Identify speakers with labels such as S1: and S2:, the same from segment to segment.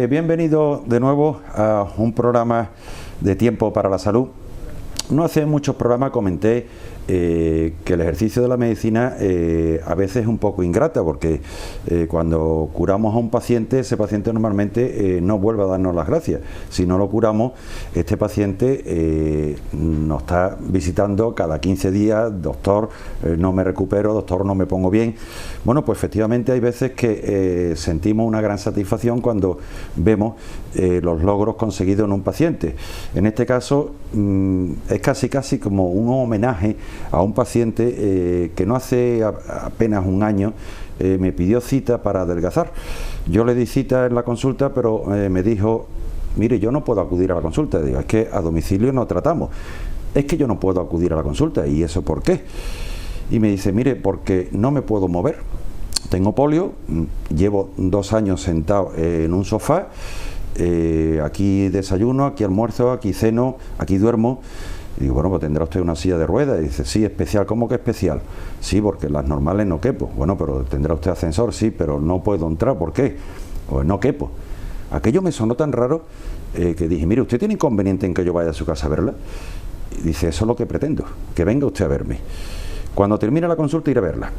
S1: Bienvenido de nuevo a un programa de Tiempo para la Salud. No hace muchos programas comenté que el ejercicio de la medicina a veces es un poco ingrata, porque cuando curamos a un paciente, ese paciente normalmente no vuelve a darnos las gracias. Si no lo curamos, este paciente nos está visitando cada 15 días, doctor, no me recupero, doctor, no me pongo bien. Bueno, pues efectivamente hay veces que sentimos una gran satisfacción cuando vemos los logros conseguidos en un paciente. En este caso es casi como un homenaje a un paciente que no hace apenas un año me pidió cita para adelgazar. Yo le di cita en la consulta, pero me dijo: mire, yo no puedo acudir a la consulta. Digo, es que a domicilio no tratamos. Es que yo no puedo acudir a la consulta. ¿Y eso por qué? Y me dice: mire, porque no me puedo mover. Tengo polio, llevo 2 años sentado en un sofá, aquí desayuno, aquí almuerzo, aquí ceno, aquí duermo. Y digo, bueno, pues tendrá usted una silla de ruedas. Y dice, sí, especial. ¿Cómo que especial? Sí, porque las normales no quepo. Bueno, pero tendrá usted ascensor, sí, pero no puedo entrar. ¿Por qué? Pues no quepo. Aquello me sonó tan raro que dije, mire, ¿usted tiene inconveniente en que yo vaya a su casa a verla? Y dice, eso es lo que pretendo, que venga usted a verme. Cuando termine la consulta, iré a verla.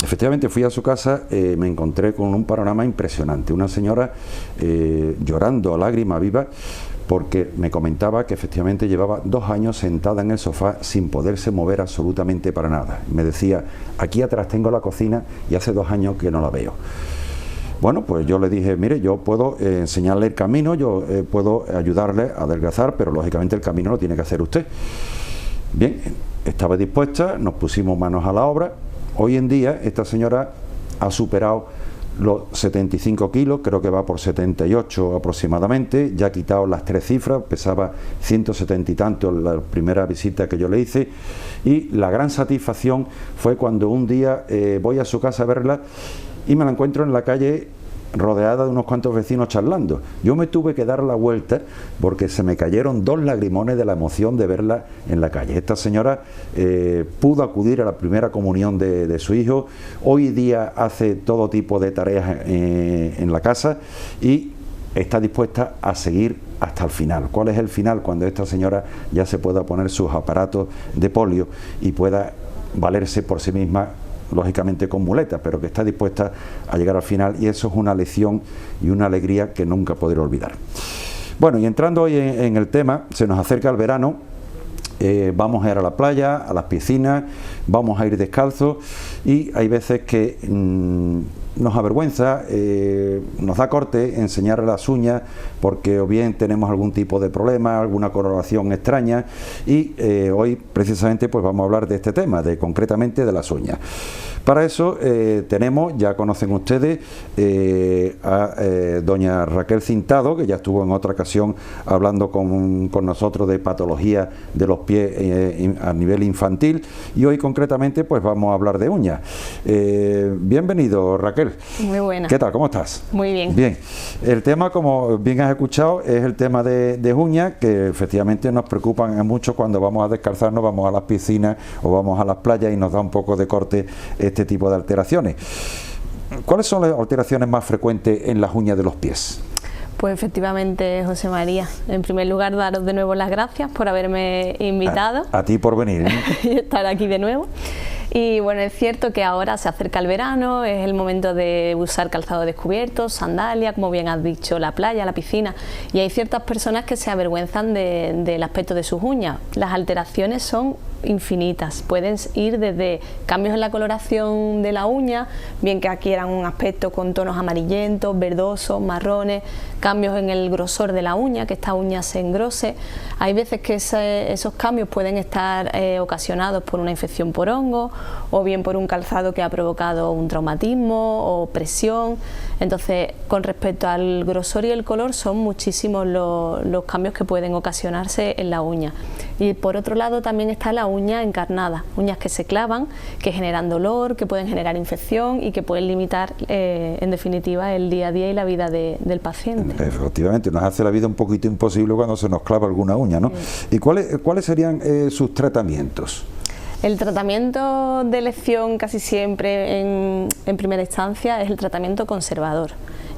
S1: Efectivamente fui a su casa, me encontré con un panorama impresionante. Una señora llorando a lágrima viva, porque me comentaba que efectivamente llevaba 2 años sentada en el sofá sin poderse mover absolutamente para nada. Me decía, aquí atrás tengo la cocina y hace 2 años que no la veo. Bueno, pues yo le dije, mire, yo puedo enseñarle el camino, yo puedo ayudarle a adelgazar, pero lógicamente el camino lo tiene que hacer usted. Bien, estaba dispuesta, nos pusimos manos a la obra. Hoy en día esta señora ha superado los 75 kilos, creo que va por 78 aproximadamente, ya ha quitado las 3 cifras, pesaba 170 y tanto la primera visita que yo le hice, y la gran satisfacción fue cuando un día voy a su casa a verla y me la encuentro en la calle rodeada de unos cuantos vecinos charlando. Yo me tuve que dar la vuelta porque se me cayeron 2 lagrimones de la emoción de verla en la calle. Esta señora pudo acudir a la primera comunión de su hijo, hoy día hace todo tipo de tareas en la casa y está dispuesta a seguir hasta el final. ¿Cuál es el final? Cuando esta señora ya se pueda poner sus aparatos de polio y pueda valerse por sí misma, lógicamente con muletas, pero que está dispuesta a llegar al final, y eso es una lección y una alegría que nunca podré olvidar. Bueno, y entrando hoy en el tema, se nos acerca el verano, vamos a ir a la playa, a las piscinas, vamos a ir descalzos, y hay veces que nos avergüenza, nos da corte enseñar las uñas, porque o bien tenemos algún tipo de problema, alguna coloración extraña, y hoy precisamente pues vamos a hablar de este tema, concretamente de las uñas. Para eso tenemos, ya conocen ustedes, a doña Raquel Cintado, que ya estuvo en otra ocasión hablando con nosotros de patología de los pies a nivel infantil, y hoy concretamente pues vamos a hablar de uñas. Bienvenido, Raquel.
S2: Muy buena.
S1: ¿Qué tal? ¿Cómo estás?
S2: Muy bien.
S1: Bien. El tema, como bien has escuchado, es el tema de uñas, que efectivamente nos preocupan mucho cuando vamos a descalzarnos, vamos a las piscinas o vamos a las playas y nos da un poco de corte este tipo de alteraciones. ¿Cuáles son las alteraciones más frecuentes en las uñas de los pies?
S2: Pues efectivamente, José María, en primer lugar daros de nuevo las gracias por haberme invitado.
S1: A ti por venir, ¿eh?
S2: Y estar aquí de nuevo. Y bueno, es cierto que ahora se acerca el verano, es el momento de usar calzado descubierto, sandalia, como bien has dicho, la playa, la piscina, y hay ciertas personas que se avergüenzan del aspecto de sus uñas. Las alteraciones son infinitas, pueden ir desde cambios en la coloración de la uña, bien que adquieran un aspecto con tonos amarillentos, verdosos, marrones, cambios en el grosor de la uña, que esta uña se engrose. Hay veces que esos cambios pueden estar ocasionados por una infección por hongo, o bien por un calzado que ha provocado un traumatismo o presión. Entonces, con respecto al grosor y el color, son muchísimos los cambios que pueden ocasionarse en la uña. Y por otro lado también está la uña encarnada, uñas que se clavan, que generan dolor, que pueden generar infección y que pueden limitar en definitiva el día a día y la vida del paciente.
S1: Efectivamente, nos hace la vida un poquito imposible cuando se nos clava alguna uña, ¿no? Sí. ¿Y cuáles serían sus tratamientos?
S2: El tratamiento de elección casi siempre en primera instancia es el tratamiento conservador.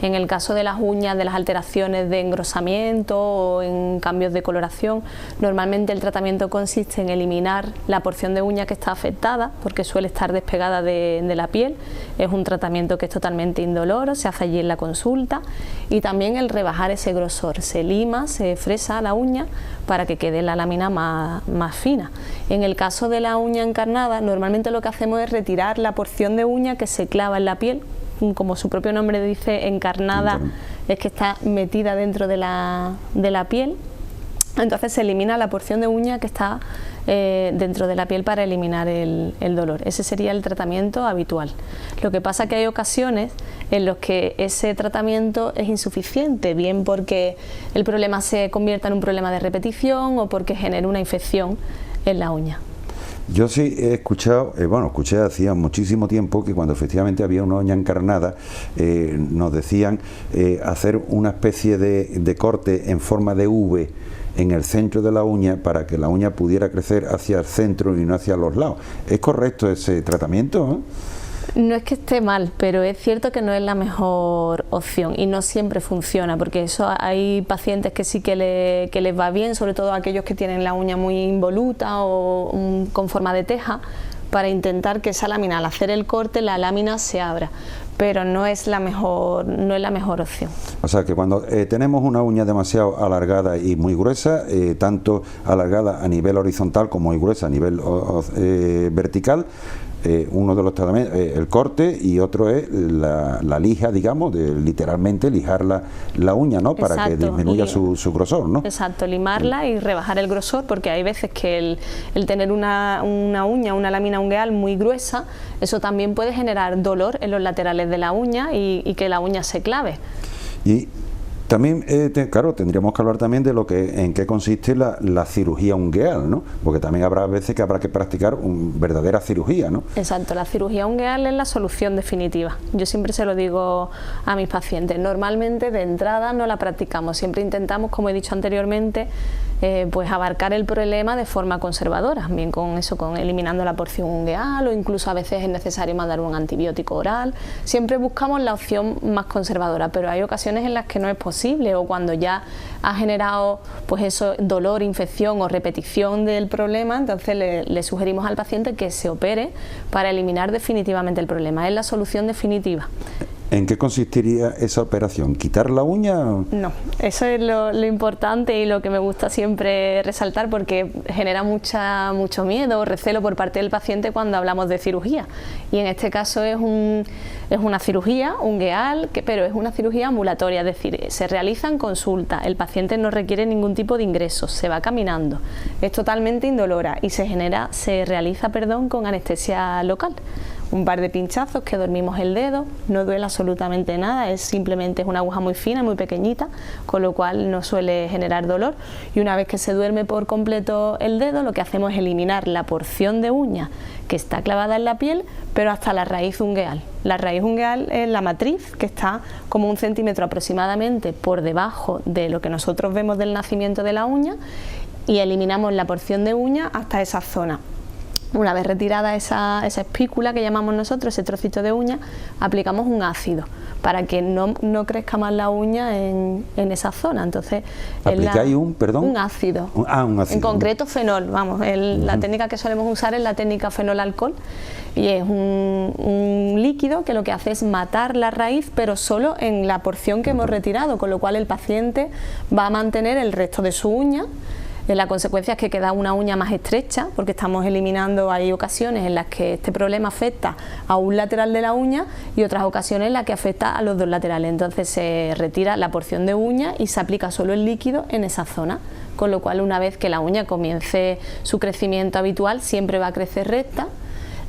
S2: En el caso de las uñas, de las alteraciones de engrosamiento o en cambios de coloración, normalmente el tratamiento consiste en eliminar la porción de uña que está afectada, porque suele estar despegada de la piel. Es un tratamiento que es totalmente indoloro, se hace allí en la consulta, y también el rebajar ese grosor. Se lima, se fresa la uña para que quede la lámina más fina. En el caso de la uña encarnada, normalmente lo que hacemos es retirar la porción de uña que se clava en la piel. Como su propio nombre dice, encarnada, es que está metida dentro de la piel. Entonces se elimina la porción de uña que está dentro de la piel para eliminar el dolor. Ese sería el tratamiento habitual. Lo que pasa es que hay ocasiones en las que ese tratamiento es insuficiente, bien porque el problema se convierta en un problema de repetición o porque genera una infección en la uña.
S1: Yo sí he escuchado, escuché hacía muchísimo tiempo que cuando efectivamente había una uña encarnada, nos decían hacer una especie de corte en forma de V en el centro de la uña para que la uña pudiera crecer hacia el centro y no hacia los lados. ¿Es correcto ese tratamiento?
S2: No es que esté mal, pero es cierto que no es la mejor opción y no siempre funciona, porque eso hay pacientes que sí que les va bien, sobre todo aquellos que tienen la uña muy involuta o con forma de teja, para intentar que esa lámina, al hacer el corte, la lámina se abra, pero no es la mejor opción. O
S1: sea que cuando tenemos una uña demasiado alargada y muy gruesa, tanto alargada a nivel horizontal como muy gruesa a nivel vertical, uno de los tratamientos el corte y otro es la lija, digamos, de literalmente lijar la uña, ¿no? Para que disminuya su grosor, ¿no?
S2: Exacto, limarla y rebajar el grosor, porque hay veces que el tener una uña, una lámina ungueal muy gruesa, eso también puede generar dolor en los laterales de la uña y que la uña se clave.
S1: Y también, claro, tendríamos que hablar también de en qué consiste la cirugía ungueal, ¿no? Porque también habrá veces que habrá que practicar verdadera cirugía, ¿no?
S2: Exacto, la cirugía ungueal es la solución definitiva. Yo siempre se lo digo a mis pacientes. Normalmente de entrada no la practicamos, siempre intentamos, como he dicho anteriormente, pues abarcar el problema de forma conservadora, bien con eso, con eliminando la porción ungueal, o incluso a veces es necesario mandar un antibiótico oral. Siempre buscamos la opción más conservadora, pero hay ocasiones en las que no es posible, o cuando ya ha generado pues eso, dolor, infección o repetición del problema, entonces le sugerimos al paciente que se opere para eliminar definitivamente el problema. Es la solución definitiva.
S1: ¿En qué consistiría esa operación? ¿Quitar la uña?
S2: No, eso es lo importante y lo que me gusta siempre resaltar, porque genera mucho miedo o recelo por parte del paciente cuando hablamos de cirugía. Y en este caso es una cirugía ungueal, pero es una cirugía ambulatoria, es decir, se realiza en consulta, el paciente no requiere ningún tipo de ingresos, se va caminando, es totalmente indolora y se realiza con anestesia local. Un par de pinchazos que dormimos el dedo, no duele absolutamente nada, simplemente es una aguja muy fina, muy pequeñita, con lo cual no suele generar dolor, y una vez que se duerme por completo el dedo, lo que hacemos es eliminar la porción de uña que está clavada en la piel, pero hasta la raíz ungueal. La raíz ungueal es la matriz, que está como 1 centímetro aproximadamente por debajo de lo que nosotros vemos del nacimiento de la uña, y eliminamos la porción de uña hasta esa zona. Una vez retirada esa espícula que llamamos nosotros, ese trocito de uña, aplicamos un ácido para que no crezca más la uña en esa zona. Entonces,
S1: ¿aplicáis un
S2: ácido?
S1: Un ácido.
S2: En concreto fenol, vamos, la técnica que solemos usar es la técnica fenol-alcohol, y es un líquido que lo que hace es matar la raíz, pero solo en la porción que hemos retirado, con lo cual el paciente va a mantener el resto de su uña. La consecuencia es que queda una uña más estrecha, porque estamos eliminando, hay ocasiones en las que este problema afecta a un lateral de la uña y otras ocasiones en las que afecta a los dos laterales. Entonces se retira la porción de uña y se aplica solo el líquido en esa zona, con lo cual una vez que la uña comience su crecimiento habitual, siempre va a crecer recta.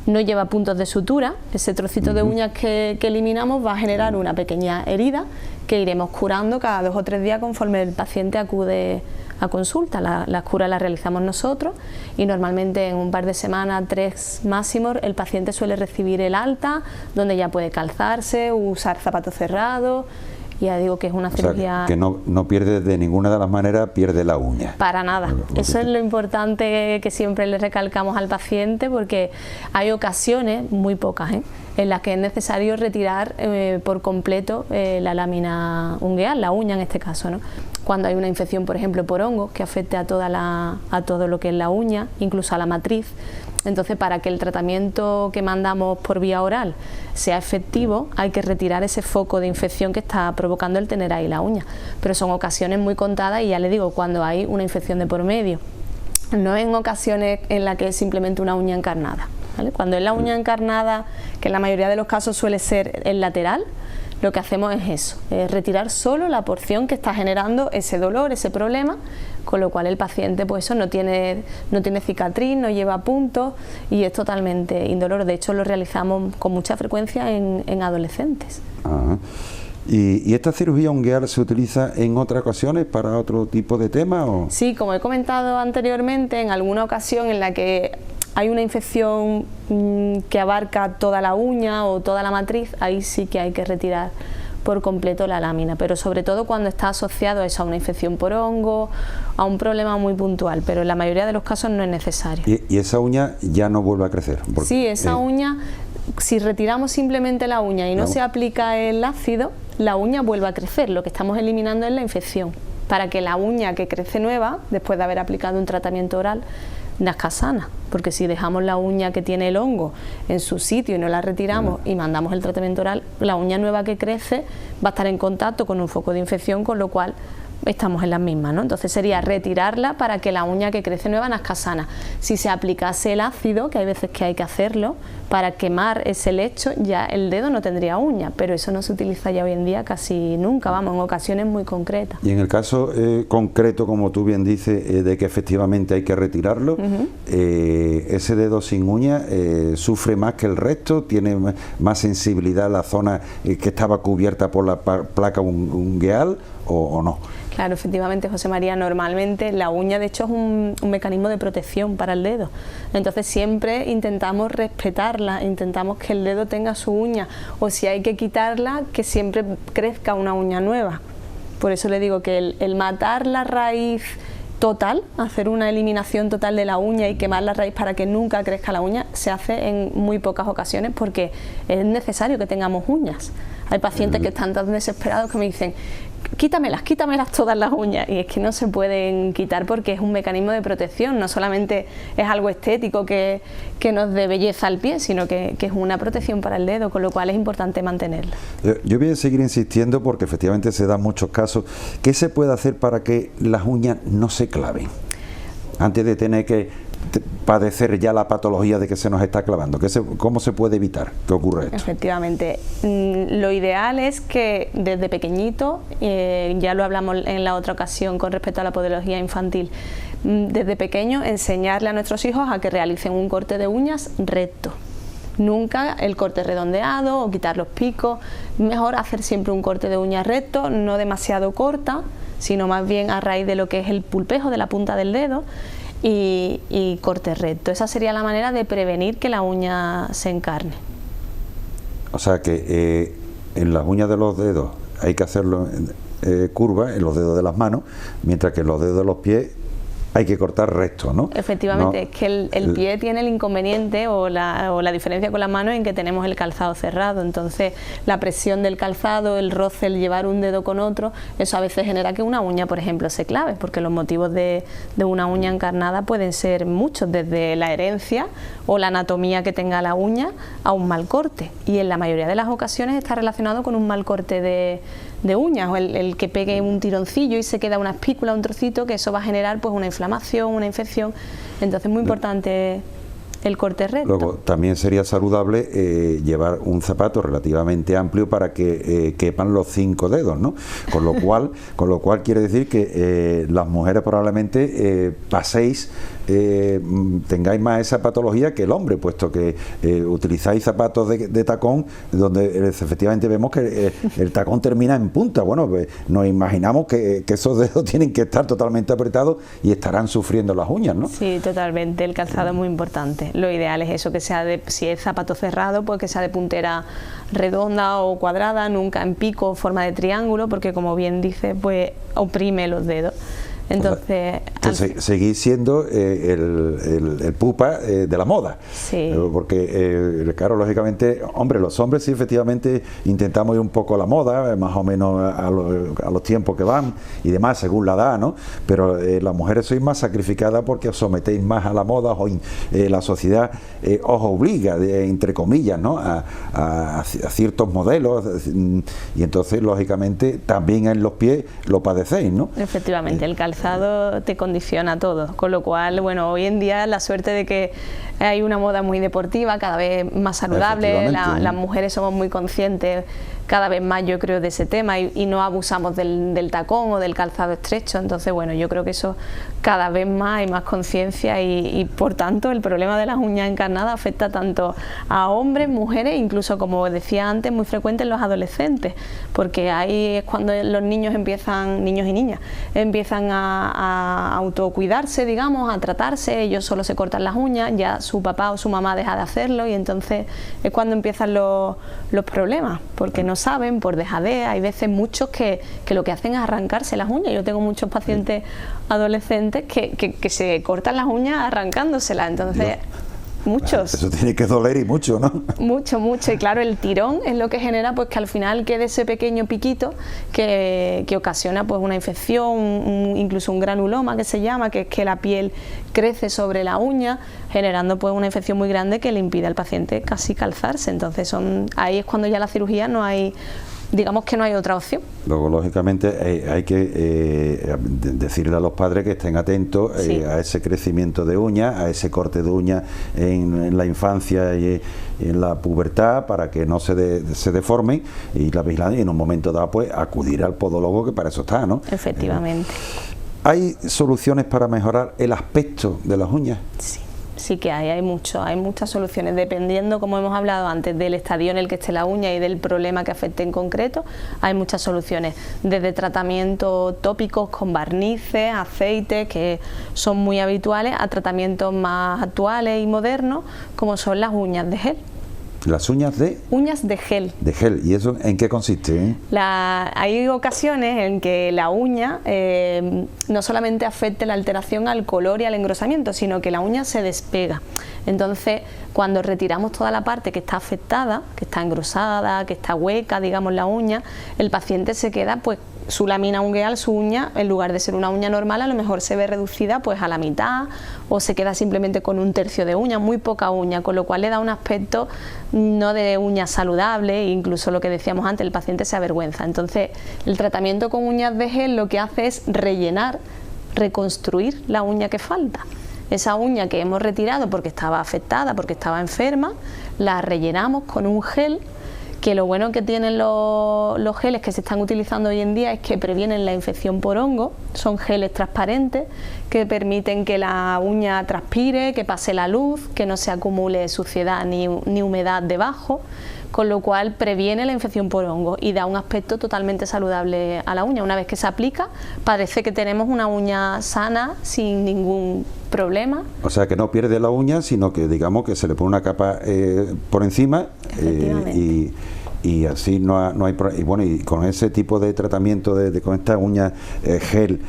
S2: No lleva puntos de sutura, ese trocito de uñas que eliminamos va a generar una pequeña herida que iremos curando cada 2 o 3 días conforme el paciente acude a consulta. Las curas las realizamos nosotros y normalmente en un par de semanas, 3 máximo, el paciente suele recibir el alta, donde ya puede calzarse, usar zapatos cerrados y ya digo que es una cirugía...
S1: O sea, que no pierde de ninguna de las maneras, pierde la uña.
S2: Para nada. Eso es lo importante que siempre le recalcamos al paciente, porque hay ocasiones, muy pocas, en las que es necesario retirar por completo la lámina ungueal, la uña en este caso, ¿no? Cuando hay una infección, por ejemplo, por hongos, que afecte a todo lo que es la uña, incluso a la matriz. Entonces, para que el tratamiento que mandamos por vía oral sea efectivo, hay que retirar ese foco de infección que está provocando el tener ahí la uña. Pero son ocasiones muy contadas, y ya le digo, cuando hay una infección de por medio. No en ocasiones en las que es simplemente una uña encarnada, ¿vale? Cuando es la uña encarnada, que en la mayoría de los casos suele ser el lateral, lo que hacemos es eso, es retirar solo la porción que está generando ese dolor, ese problema, con lo cual el paciente pues eso no tiene cicatriz, no lleva puntos y es totalmente indoloro. De hecho, lo realizamos con mucha frecuencia en adolescentes.
S1: Ajá. ¿Y esta cirugía ungueal se utiliza en otras ocasiones para otro tipo de temas?
S2: Sí, como he comentado anteriormente, en alguna ocasión en la que hay una infección que abarca toda la uña o toda la matriz, ahí sí que hay que retirar por completo la lámina, pero sobre todo cuando está asociado a eso, a una infección por hongo, a un problema muy puntual, pero en la mayoría de los casos no es necesario.
S1: ¿Y esa uña ya no vuelve a crecer? Porque,
S2: sí, esa uña, si retiramos simplemente la uña y no se aplica el ácido, la uña vuelve a crecer. Lo que estamos eliminando es la infección, para que la uña que crece nueva, después de haber aplicado un tratamiento oral, nazca sana, porque si dejamos la uña que tiene el hongo en su sitio y no la retiramos y mandamos el tratamiento oral, la uña nueva que crece va a estar en contacto con un foco de infección, con lo cual estamos en las mismas, ¿no? Entonces sería retirarla para que la uña que crece nueva nazca sana. Si se aplicase el ácido, que hay veces que hay que hacerlo, para quemar ese lecho, ya el dedo no tendría uña, pero eso no se utiliza ya hoy en día casi nunca, vamos, en ocasiones muy concretas.
S1: Y en el caso concreto, como tú bien dices, de que efectivamente hay que retirarlo, ese dedo sin uña sufre más que el resto, tiene más sensibilidad la zona que estaba cubierta por la placa ungueal, o no.
S2: Claro, efectivamente, José María, normalmente la uña de hecho es un mecanismo de protección para el dedo, entonces siempre intentamos respetarla, intentamos que el dedo tenga su uña, o si hay que quitarla, que siempre crezca una uña nueva. Por eso le digo que el matar la raíz total, hacer una eliminación total de la uña y quemar la raíz para que nunca crezca la uña, se hace en muy pocas ocasiones, porque es necesario que tengamos uñas. Hay pacientes que están tan desesperados que me dicen: quítamelas todas las uñas, y es que no se pueden quitar porque es un mecanismo de protección, no solamente es algo estético que nos dé belleza al pie, sino que es una protección para el dedo, con lo cual es importante mantenerla.
S1: Yo voy a seguir insistiendo porque efectivamente se dan muchos casos. ¿Qué se puede hacer para que las uñas no se claven antes de tener que padecer ya la patología de que se nos está clavando? ¿Cómo se puede evitar que ocurra esto?
S2: Efectivamente, lo ideal es que desde pequeñito, ya lo hablamos en la otra ocasión con respecto a la podología infantil, desde pequeño enseñarle a nuestros hijos a que realicen un corte de uñas recto. Nunca el corte redondeado o quitar los picos, mejor hacer siempre un corte de uñas recto, no demasiado corta, sino más bien a raíz de lo que es el pulpejo de la punta del dedo, y corte recto. Esa sería la manera de prevenir que la uña se encarne.
S1: O sea que en las uñas de los dedos hay que hacerlo curva, en los dedos de las manos, mientras que en los dedos de los pies hay que cortar recto, ¿no?
S2: Efectivamente,
S1: no,
S2: es que el pie tiene el inconveniente o la diferencia con la mano en que tenemos el calzado cerrado, entonces la presión del calzado, el roce, el llevar un dedo con otro, eso a veces genera que una uña, por ejemplo, se clave, porque los motivos de una uña encarnada pueden ser muchos, desde la herencia o la anatomía que tenga la uña a un mal corte, y en la mayoría de las ocasiones está relacionado con un mal corte de uñas, o el que pegue un tironcillo y se queda una espícula, un trocito, que eso va a generar pues una inflamación, una infección. Entonces es muy importante el corte recto.
S1: Luego también sería saludable llevar un zapato relativamente amplio para que quepan los 5 dedos, ¿no? Con lo cual quiere decir que las mujeres probablemente paséis tengáis más esa patología que el hombre, puesto que utilizáis zapatos de tacón, donde efectivamente vemos que el tacón termina en punta. Bueno, pues nos imaginamos que esos dedos tienen que estar totalmente apretados y estarán sufriendo las uñas, ¿no?
S2: Sí, totalmente. El calzado es muy importante. Lo ideal es eso, que sea si es zapato cerrado, pues que sea de puntera redonda o cuadrada, nunca en pico o forma de triángulo, porque como bien dice, pues oprime los dedos. Entonces
S1: seguís siendo el pupa de la moda.
S2: Sí.
S1: Porque, claro, lógicamente, hombre, los hombres sí efectivamente intentamos ir un poco a la moda, más o menos a los tiempos que van y demás, según la edad, ¿no? Pero las mujeres sois más sacrificadas porque os sometéis más a la moda, la sociedad os obliga, entre comillas, ¿no? a ciertos modelos, y entonces, lógicamente, también en los pies lo padecéis, ¿no?
S2: Efectivamente, el calzado te condiciona todo, con lo cual, bueno, hoy en día la suerte de que hay una moda muy deportiva, cada vez más saludable, las mujeres somos muy conscientes cada vez más, yo creo, de ese tema y no abusamos del tacón o del calzado estrecho. Entonces, bueno, yo creo que eso cada vez más hay más conciencia y por tanto el problema de las uñas encarnadas afecta tanto a hombres, mujeres, incluso, como decía antes, muy frecuente en los adolescentes, porque ahí es cuando los niños y niñas empiezan a autocuidarse, digamos, a tratarse. Ellos solo se cortan las uñas, ya su papá o su mamá deja de hacerlo, y entonces es cuando empiezan los problemas, porque no saben, por dejadez. Hay veces muchos que lo que hacen es arrancarse las uñas. Yo tengo muchos pacientes adolescentes que se cortan las uñas arrancándoselas, entonces muchos.
S1: Eso tiene que doler y mucho, ¿no?
S2: Mucho, y claro, el tirón es lo que genera pues que al final quede ese pequeño piquito que ocasiona pues una infección, incluso un granuloma, que se llama, que es que la piel crece sobre la uña, generando pues una infección muy grande que le impide al paciente casi calzarse. Entonces ahí es cuando ya la cirugía no hay, digamos que no hay otra opción.
S1: Luego, lógicamente, hay que decirle a los padres que estén atentos a ese crecimiento de uñas, a ese corte de uñas en la infancia y en la pubertad, para que no se deformen, y la vigilancia, y en un momento dado pues acudir al podólogo, que para eso está, ¿no?
S2: Efectivamente.
S1: ¿Hay soluciones para mejorar el aspecto de las uñas?
S2: Sí que hay muchas soluciones, dependiendo, como hemos hablado antes, del estadio en el que esté la uña y del problema que afecte en concreto. Hay muchas soluciones, desde tratamientos tópicos con barnices, aceites, que son muy habituales, a tratamientos más actuales y modernos, como son las uñas de gel.
S1: ¿Las uñas de?
S2: Uñas de gel.
S1: De gel. ¿Y eso en qué consiste?
S2: Hay ocasiones en que la uña no solamente afecte la alteración al color y al engrosamiento, sino que la uña se despega. Entonces, cuando retiramos toda la parte que está afectada, que está engrosada, que está hueca, digamos, la uña, el paciente se queda pues su lámina ungueal, su uña, en lugar de ser una uña normal, a lo mejor se ve reducida pues a la mitad, o se queda simplemente con un tercio de uña, muy poca uña, con lo cual le da un aspecto no de uña saludable, incluso lo que decíamos antes, el paciente se avergüenza. Entonces, el tratamiento con uñas de gel lo que hace es rellenar, reconstruir la uña que falta. Esa uña que hemos retirado porque estaba afectada, porque estaba enferma, la rellenamos con un gel, que lo bueno que tienen los geles que se están utilizando hoy en día es que previenen la infección por hongo. Son geles transparentes que permiten que la uña transpire, que pase la luz, que no se acumule suciedad ni humedad debajo, con lo cual previene la infección por hongo y da un aspecto totalmente saludable a la uña. Una vez que se aplica, parece que tenemos una uña sana, sin ningún problema.
S1: O sea, que no pierde la uña, sino que, digamos, que se le pone una capa por encima, y así no hay y bueno, y con ese tipo de tratamiento con esta uña gel,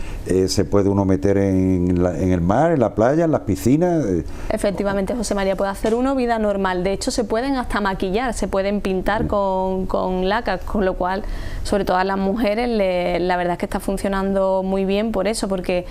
S1: se puede uno meter en el mar, en la playa, en las piscinas.
S2: Efectivamente, José María, puede hacer uno vida normal. De hecho, se pueden hasta maquillar, se pueden pintar con lacas, con lo cual, sobre todo a las mujeres, la verdad es que está funcionando muy bien por eso, porque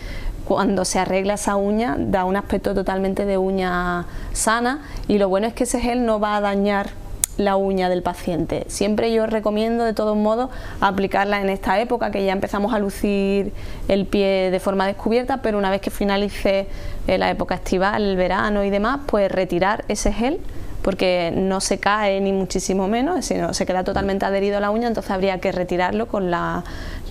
S2: cuando se arregla esa uña da un aspecto totalmente de uña sana, y lo bueno es que ese gel no va a dañar la uña del paciente. Siempre yo recomiendo, de todos modos, aplicarla en esta época, que ya empezamos a lucir el pie de forma descubierta, pero una vez que finalice la época estival, el verano y demás, pues retirar ese gel, porque no se cae ni muchísimo menos, sino se queda totalmente adherido a la uña. Entonces habría que retirarlo con las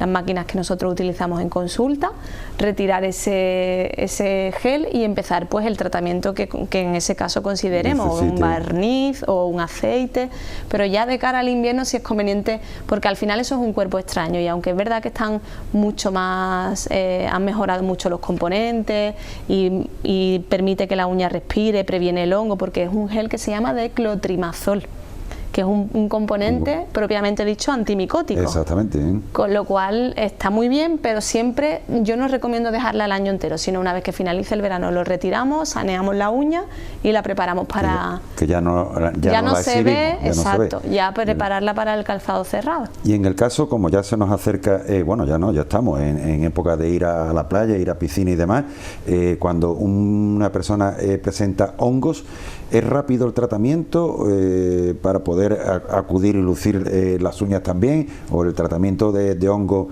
S2: máquinas que nosotros utilizamos en consulta, retirar ese gel y empezar pues el tratamiento que en ese caso consideremos, un barniz o un aceite. Pero ya de cara al invierno sí es conveniente, porque al final eso es un cuerpo extraño, y aunque es verdad que están mucho más, han mejorado mucho los componentes y permite que la uña respire, previene el hongo, porque es un gel que se llama declotrimazol, que es un componente propiamente dicho antimicótico.
S1: Exactamente.
S2: Con lo cual está muy bien, pero siempre yo no recomiendo dejarla el año entero, sino una vez que finalice el verano lo retiramos, saneamos la uña y la preparamos para...
S1: Que ya no
S2: se ve, exacto,
S1: no se ve.
S2: Ya prepararla para el calzado cerrado.
S1: Y en el caso, como ya se nos acerca, bueno, ya estamos en época de ir a la playa, ir a piscina y demás, cuando una persona presenta hongos, ¿es rápido el tratamiento para poder acudir y lucir las uñas también, o el tratamiento de hongo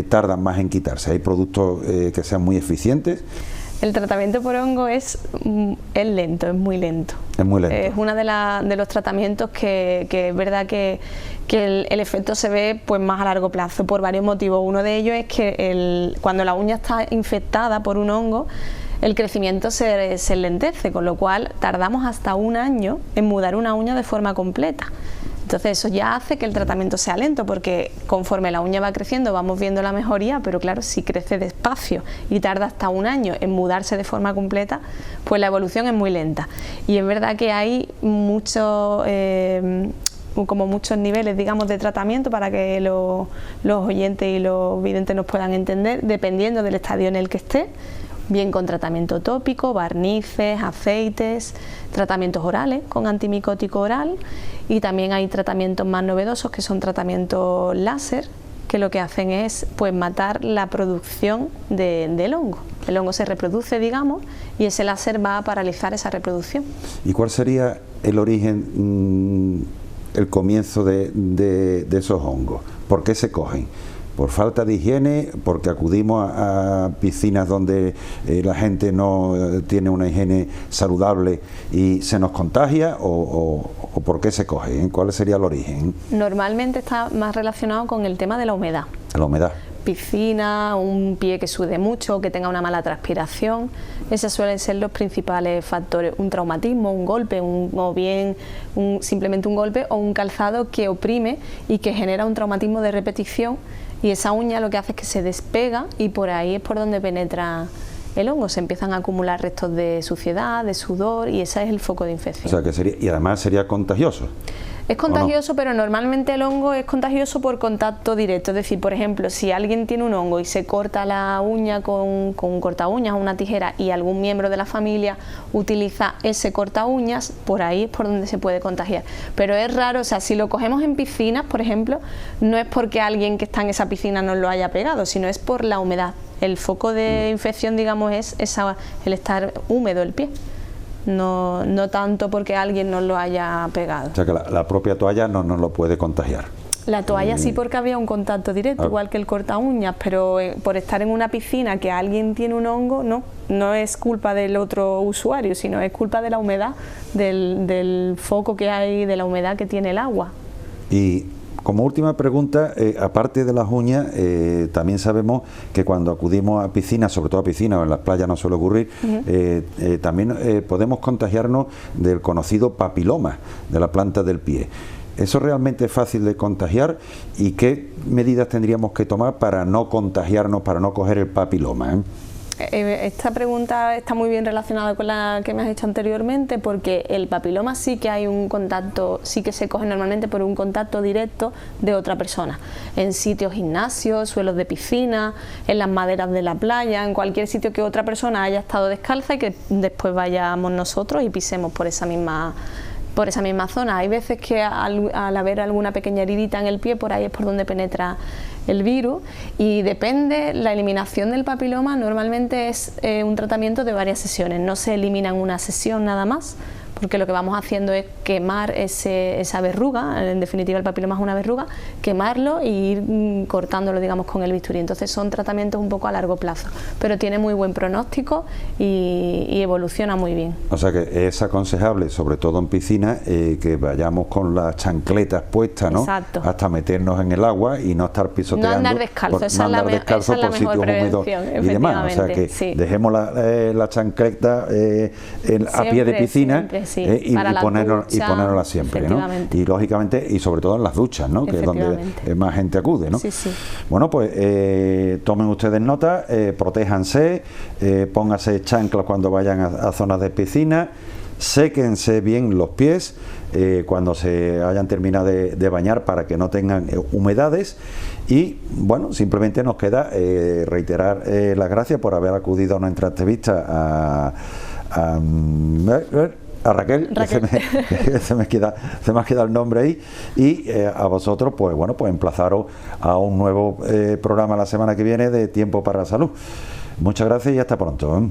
S1: tarda más en quitarse? ¿Hay productos que sean muy eficientes?
S2: El tratamiento por hongo es lento, es muy lento.
S1: Es muy lento.
S2: Es uno de los tratamientos que es verdad que el efecto se ve pues más a largo plazo por varios motivos. Uno de ellos es que cuando la uña está infectada por un hongo, el crecimiento se enlentece, con lo cual tardamos hasta un año en mudar una uña de forma completa. Entonces eso ya hace que el tratamiento sea lento, porque conforme la uña va creciendo vamos viendo la mejoría, pero claro, si crece despacio y tarda hasta un año en mudarse de forma completa, pues la evolución es muy lenta. Y es verdad que hay muchos niveles, digamos, de tratamiento para que los oyentes y los videntes nos puedan entender, dependiendo del estadio en el que esté. Bien con tratamiento tópico, barnices, aceites, tratamientos orales con antimicótico oral, y también hay tratamientos más novedosos que son tratamientos láser, que lo que hacen es pues matar la producción del hongo. El hongo se reproduce, digamos, y ese láser va a paralizar esa reproducción.
S1: ¿Y cuál sería el origen, el comienzo de esos hongos? ¿Por qué se cogen? ¿Por falta de higiene? ¿Porque acudimos a piscinas donde la gente no tiene una higiene saludable y se nos contagia? ¿O por qué se coge? ¿Cuál sería el origen?
S2: Normalmente está más relacionado con el tema de la humedad.
S1: La humedad.
S2: Piscina, un pie que sude mucho, que tenga una mala transpiración, esos suelen ser los principales factores. Un traumatismo, un golpe, o bien simplemente un golpe, o un calzado que oprime y que genera un traumatismo de repetición, y esa uña lo que hace es que se despega, y por ahí es por donde penetra el hongo. Se empiezan a acumular restos de suciedad, de sudor, y ese es el foco de infección.
S1: O sea, que sería, y además sería contagioso.
S2: Es contagioso, no? Pero normalmente el hongo es contagioso por contacto directo. Es decir, por ejemplo, si alguien tiene un hongo y se corta la uña con un corta uñas o una tijera, y algún miembro de la familia utiliza ese corta uñas, por ahí es por donde se puede contagiar. Pero es raro, o sea, si lo cogemos en piscinas, por ejemplo, no es porque alguien que está en esa piscina nos lo haya pegado, sino es por la humedad. El foco de infección, digamos, es el estar húmedo el pie. No tanto porque alguien nos lo haya pegado.
S1: O sea que la propia toalla no nos lo puede contagiar.
S2: La toalla sí, porque había un contacto directo, igual que el corta uñas, pero por estar en una piscina que alguien tiene un hongo, no es culpa del otro usuario, sino es culpa de la humedad, del foco que hay, de la humedad que tiene el agua.
S1: Y como última pregunta, aparte de las uñas, también sabemos que cuando acudimos a piscinas, sobre todo a piscinas, o en las playas no suele ocurrir, también podemos contagiarnos del conocido papiloma de la planta del pie. ¿Eso realmente es fácil de contagiar? ¿Y qué medidas tendríamos que tomar para no contagiarnos, para no coger el papiloma?
S2: Esta pregunta está muy bien relacionada con la que me has hecho anteriormente, porque el papiloma sí que hay un contacto, sí que se coge normalmente por un contacto directo de otra persona, en sitios gimnasios, suelos de piscina, en las maderas de la playa, en cualquier sitio que otra persona haya estado descalza y que después vayamos nosotros y pisemos por esa misma zona. Hay veces que al haber alguna pequeña heridita en el pie, por ahí es por donde penetra el virus, y depende, la eliminación del papiloma normalmente es un tratamiento de varias sesiones. No se elimina en una sesión nada más, porque lo que vamos haciendo es quemar esa verruga, en definitiva el papiloma es una verruga, quemarlo e ir cortándolo, digamos, con el bisturí. Entonces son tratamientos un poco a largo plazo, pero tiene muy buen pronóstico y evoluciona muy bien.
S1: O sea que es aconsejable, sobre todo en piscina, que vayamos con las chancletas puestas, ¿no?
S2: Exacto.
S1: Hasta meternos en el agua y no estar pisoteando.
S2: No andar descalzo, esa es la mejor prevención,
S1: y demás. O sea que
S2: sí,
S1: dejemos la chancleta a pie de piscina,
S2: siempre, sí,
S1: y ponernosla siempre, ¿no? Y lógicamente, y sobre todo en las duchas, ¿no? Que es donde más gente acude, ¿no?
S2: Sí, sí.
S1: Bueno, pues tomen ustedes nota, protéjanse, pónganse chanclas cuando vayan a zonas de piscina, séquense bien los pies cuando se hayan terminado de bañar para que no tengan humedades. Y bueno, simplemente nos queda reiterar las gracias por haber acudido a nuestra entrevista a Raquel. Se me ha quedado el nombre ahí, y a vosotros, pues bueno, pues emplazaros a un nuevo programa la semana que viene de Tiempo para la Salud. Muchas gracias y hasta pronto.